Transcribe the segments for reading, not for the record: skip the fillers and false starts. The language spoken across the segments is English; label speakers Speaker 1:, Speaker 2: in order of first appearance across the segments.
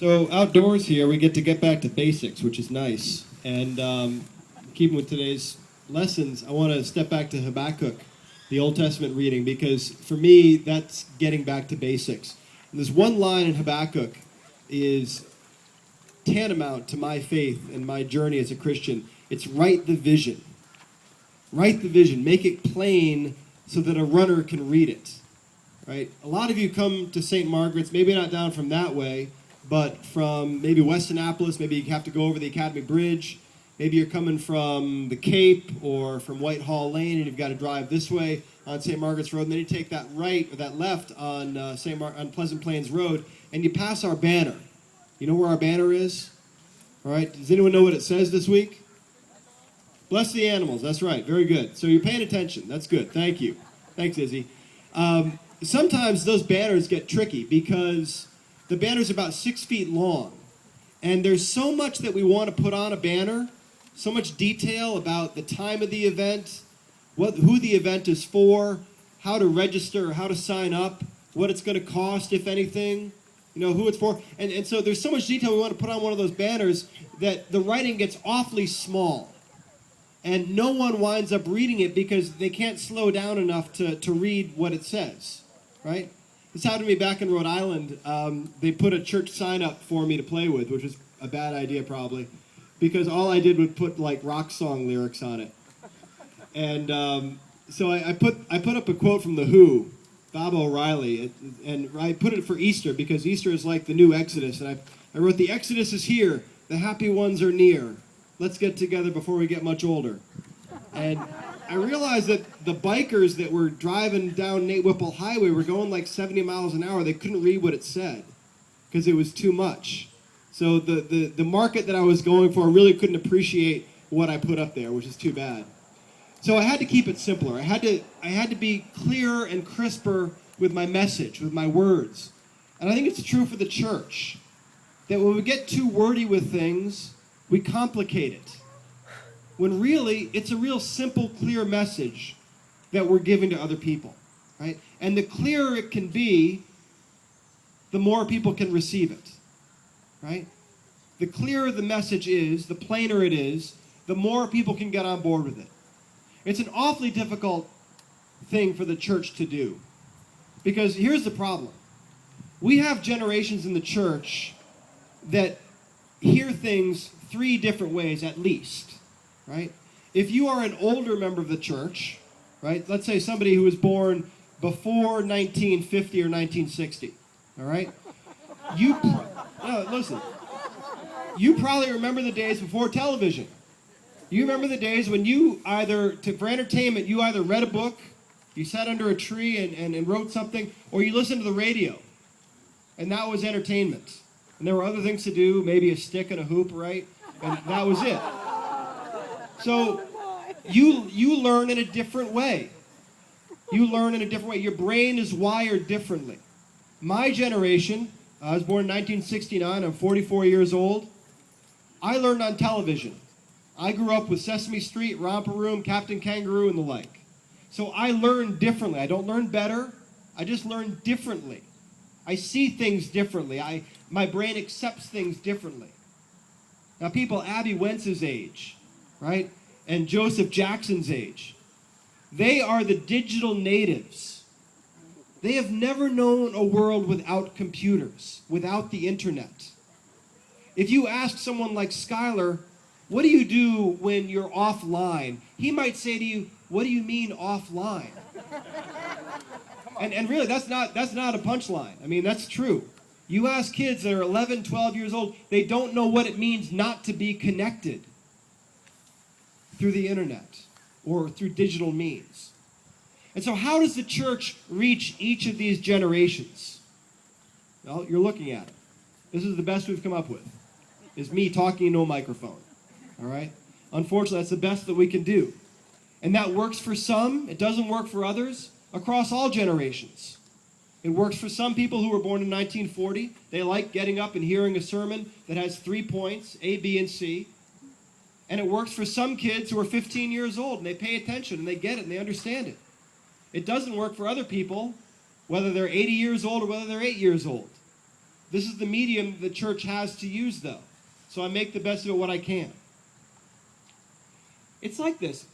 Speaker 1: So outdoors here, we get back to basics, which is nice. And keeping with today's lessons, I want to step back to Habakkuk, the Old Testament reading, because for me, that's getting back to basics. And there's one line in Habakkuk is tantamount to my faith and my journey as a Christian. It's write the vision. Write the vision. Make it plain so that a runner can read it. Right? A lot of you come to St. Margaret's, maybe not down from that way, but from maybe West Annapolis. Maybe you have to go over the Academy Bridge. Maybe you're coming from the Cape or from Whitehall Lane, and you've got to drive this way on St. Margaret's Road, and then you take that right or that left on on Pleasant Plains Road, and you pass our banner. You know where our banner is? All right. Does anyone know what it says this week? Bless the animals. That's right. Very good. So you're paying attention. That's good. Thank you. Thanks, Izzy. Sometimes those banners get tricky because the banner's about 6 feet long. And there's so much that we want to put on a banner, so much detail about the time of the event, who the event is for, how to register, how to sign up, what it's going to cost, if anything, who it's for. And so there's so much detail we want to put on one of those banners that the writing gets awfully small. And no one winds up reading it because they can't slow down enough to read what it says, right? This happened to me back in Rhode Island. They put a church sign up for me to play with, which was a bad idea probably, because all I did was put like rock song lyrics on it. And so I put up a quote from The Who, Bob O'Reilly, and I put it for Easter because Easter is like the new Exodus. And I wrote, "The Exodus is here, the happy ones are near. Let's get together before we get much older." And I realized that the bikers that were driving down Nate Whipple Highway were going like 70 miles an hour. They couldn't read what it said because it was too much. So the market that I was going for really couldn't appreciate what I put up there, which is too bad. So I had to keep it simpler. I had to be clearer and crisper with my message, with my words. And I think it's true for the church, that when we get too wordy with things, we complicate it. When really, it's a real simple, clear message that we're giving to other people, right? And the clearer it can be, the more people can receive it, right? The clearer the message is, the plainer it is, the more people can get on board with it. It's an awfully difficult thing for the church to do, because here's the problem. We have generations in the church that hear things 3 different ways at least. Right? If you are an older member of the church, right? Let's say somebody who was born before 1950 or 1960, all right? Listen. You probably remember the days before television. You remember the days when you for entertainment, you either read a book, you sat under a tree and wrote something, or you listened to the radio. And that was entertainment. And there were other things to do, maybe a stick and a hoop, right? And that was it. So you learn in a different way. You learn in a different way. Your brain is wired differently. My generation, I was born in 1969, I'm 44 years old. I learned on television. I grew up with Sesame Street, Romper Room, Captain Kangaroo, and the like. So I learn differently. I don't learn better. I just learn differently. I see things differently. My brain accepts things differently. Now people Abby Wentz's age, right? And Joseph Jackson's age. They are the digital natives. They have never known a world without computers, without the internet. If you ask someone like Skylar, what do you do when you're offline? He might say to you, what do you mean offline? And really, that's not a punchline. I mean, that's true. You ask kids that are 11, 12 years old, they don't know what it means not to be connected through the internet or through digital means. And so how does the church reach each of these generations? Well, you're looking at it. This is the best we've come up with, is me talking into a microphone, all right? Unfortunately, that's the best that we can do. And that works for some. It doesn't work for others across all generations. It works for some people who were born in 1940. They like getting up and hearing a sermon that has 3 points, A, B, and C. And it works for some kids who are 15 years old, and they pay attention, and they get it, and they understand it. It doesn't work for other people, whether they're 80 years old or whether they're 8 years old. This is the medium the church has to use, though. So I make the best of it what I can. It's like this.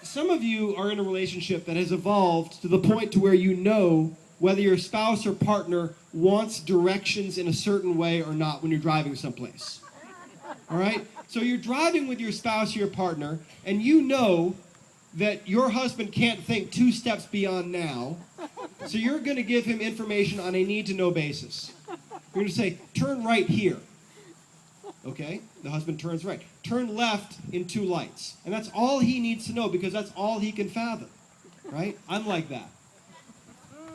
Speaker 1: Some of you are in a relationship that has evolved to the point to where you know whether your spouse or partner wants directions in a certain way or not when you're driving someplace. All right? So you're driving with your spouse or your partner, and you know that your husband can't think 2 steps beyond now, so you're going to give him information on a need-to-know basis. You're going to say, turn right here. Okay? The husband turns right. Turn left in 2 lights. And that's all he needs to know because that's all he can fathom. Right? I'm like that.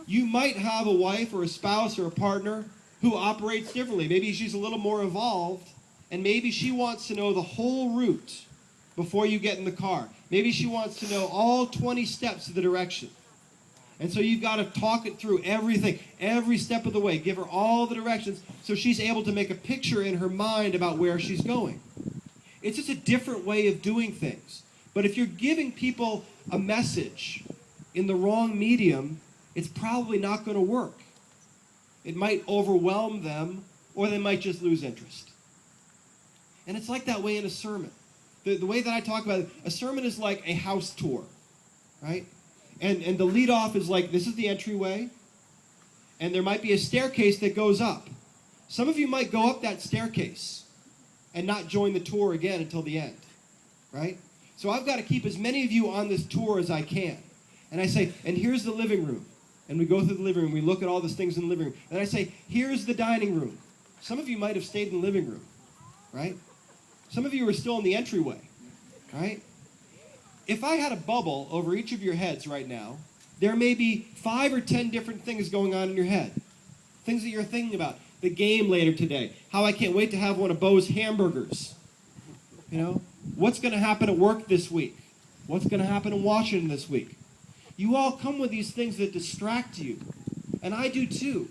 Speaker 1: You might have a wife or a spouse or a partner who operates differently. Maybe she's a little more evolved, and maybe she wants to know the whole route before you get in the car. Maybe she wants to know all 20 steps of the direction. And so you've got to talk it through everything, every step of the way. Give her all the directions so she's able to make a picture in her mind about where she's going. It's just a different way of doing things. But if you're giving people a message in the wrong medium, it's probably not going to work. It might overwhelm them, or they might just lose interest. And it's like that way in a sermon. The way that I talk about it, a sermon is like a house tour, right? And the lead off is like, this is the entryway, and there might be a staircase that goes up. Some of you might go up that staircase and not join the tour again until the end, right? So I've got to keep as many of you on this tour as I can. And I say, and here's the living room. And we go through the living room, we look at all these things in the living room. And I say, here's the dining room. Some of you might have stayed in the living room, right? Some of you are still in the entryway, right? If I had a bubble over each of your heads right now, there may be 5 or 10 different things going on in your head. Things that you're thinking about. The game later today. How I can't wait to have one of Bo's hamburgers. You know? What's going to happen at work this week? What's going to happen in Washington this week? You all come with these things that distract you. And I do too.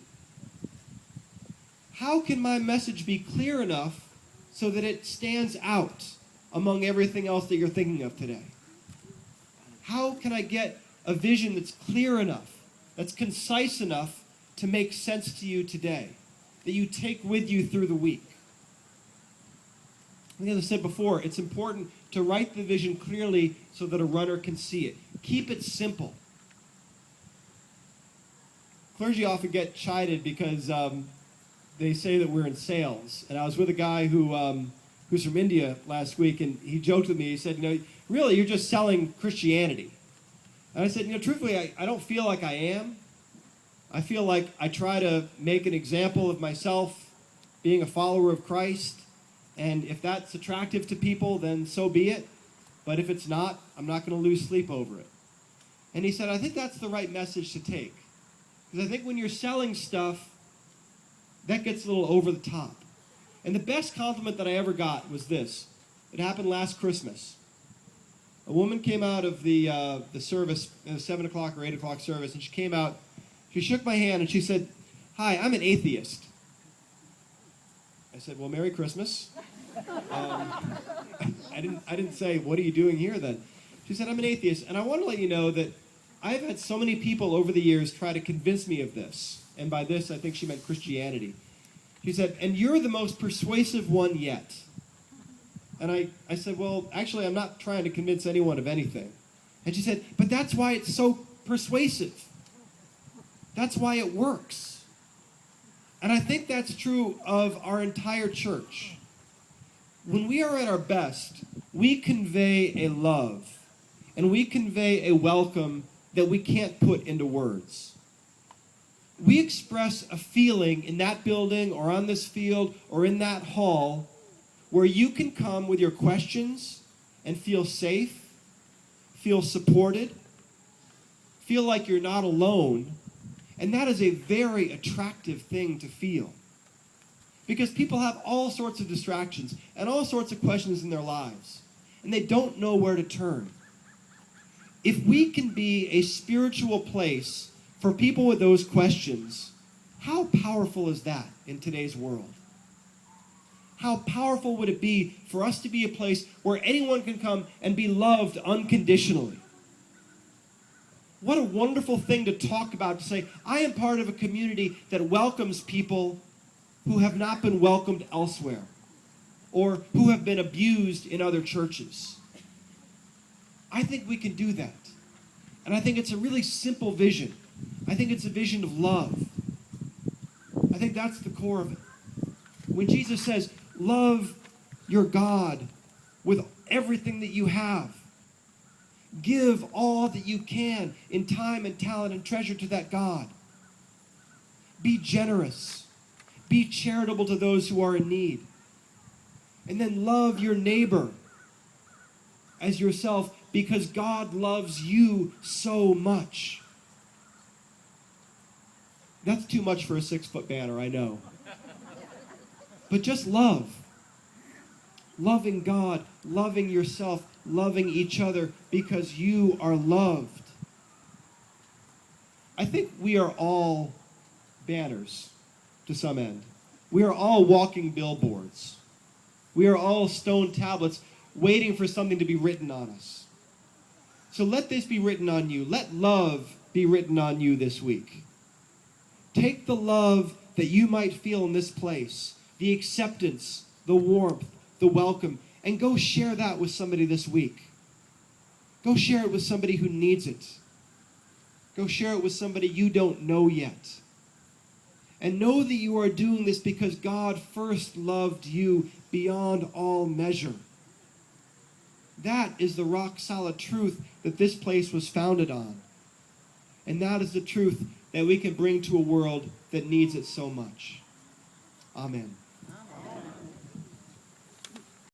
Speaker 1: How can my message be clear enough so that it stands out among everything else that you're thinking of today? How can I get a vision that's clear enough, that's concise enough to make sense to you today, that you take with you through the week? As I said before, it's important to write the vision clearly so that a runner can see it. Keep it simple. Clergy often get chided because they say that we're in sales. And I was with a guy who's from India last week, and he joked with me. He said, really, you're just selling Christianity. And I said, truthfully, I don't feel like I am. I feel like I try to make an example of myself being a follower of Christ. And if that's attractive to people, then so be it. But if it's not, I'm not going to lose sleep over it. And he said, I think that's the right message to take. Because I think when you're selling stuff, that gets a little over the top. And the best compliment that I ever got was this. It happened last Christmas. A woman came out of the service, the 7 o'clock or 8 o'clock service, and she came out, she shook my hand, and she said, "Hi, I'm an atheist." I said, "Well, Merry Christmas." I didn't say, "What are you doing here then?" She said, "I'm an atheist, and I want to let you know that I've had so many people over the years try to convince me of this." And by this, I think she meant Christianity. She said, "And you're the most persuasive one yet." And I said, "Well, actually, I'm not trying to convince anyone of anything." And she said, "But that's why it's so persuasive. That's why it works." And I think that's true of our entire church. When we are at our best, we convey a love, and we convey a welcome that we can't put into words. We express a feeling in that building or on this field or in that hall where you can come with your questions and feel safe, feel supported, feel like you're not alone. And that is a very attractive thing to feel. Because people have all sorts of distractions and all sorts of questions in their lives, and they don't know where to turn. If we can be a spiritual place for people with those questions, how powerful is that in today's world? How powerful would it be for us to be a place where anyone can come and be loved unconditionally? What a wonderful thing to talk about, to say, I am part of a community that welcomes people who have not been welcomed elsewhere, or who have been abused in other churches. I think we can do that. And I think it's a really simple vision. I think it's a vision of love. I think that's the core of it. When Jesus says, love your God with everything that you have, give all that you can in time and talent and treasure to that God. Be generous. Be charitable to those who are in need. And then love your neighbor as yourself, because God loves you so much. That's too much for a 6-foot banner, I know. But just love. Loving God, loving yourself, loving each other because you are loved. I think we are all banners to some end. We are all walking billboards. We are all stone tablets waiting for something to be written on us. So let this be written on you. Let love be written on you this week. Take the love that you might feel in this place, the acceptance, the warmth, the welcome, and go share that with somebody this week. Go share it with somebody who needs it. Go share it with somebody you don't know yet. And know that you are doing this because God first loved you beyond all measure. That is the rock-solid truth that this place was founded on. And that is the truth that we can bring to a world that needs it so much. Amen.